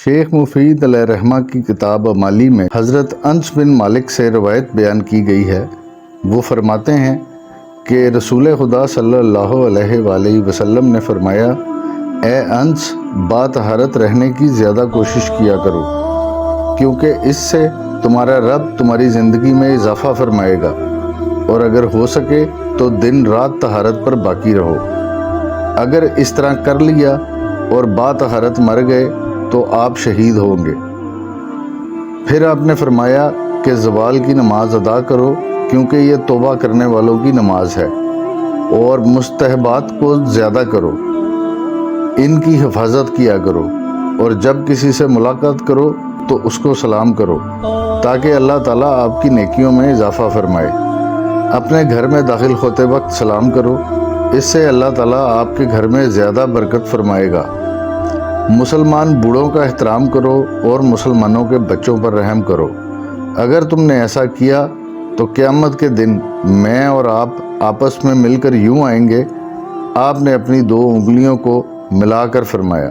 شیخ مفید علیہ رحمہ کی کتاب امالی میں حضرت انس بن مالک سے روایت بیان کی گئی ہے۔ وہ فرماتے ہیں کہ رسول خدا صلی اللہ علیہ وآلہ وسلم نے فرمایا، اے انس، باطہارت رہنے کی زیادہ کوشش کیا کرو، کیونکہ اس سے تمہارا رب تمہاری زندگی میں اضافہ فرمائے گا، اور اگر ہو سکے تو دن رات طہارت پر باقی رہو۔ اگر اس طرح کر لیا اور باطہارت مر گئے تو آپ شہید ہوں گے۔ پھر آپ نے فرمایا کہ زوال کی نماز ادا کرو، کیونکہ یہ توبہ کرنے والوں کی نماز ہے، اور مستحبات کو زیادہ کرو، ان کی حفاظت کیا کرو، اور جب کسی سے ملاقات کرو تو اس کو سلام کرو، تاکہ اللہ تعالیٰ آپ کی نیکیوں میں اضافہ فرمائے۔ اپنے گھر میں داخل ہوتے وقت سلام کرو، اس سے اللہ تعالیٰ آپ کے گھر میں زیادہ برکت فرمائے گا۔ مسلمان بوڑھوں کا احترام کرو اور مسلمانوں کے بچوں پر رحم کرو۔ اگر تم نے ایسا کیا تو قیامت کے دن میں اور آپ آپس میں مل کر یوں آئیں گے۔ آپ نے اپنی 2 انگلیوں کو ملا کر فرمایا۔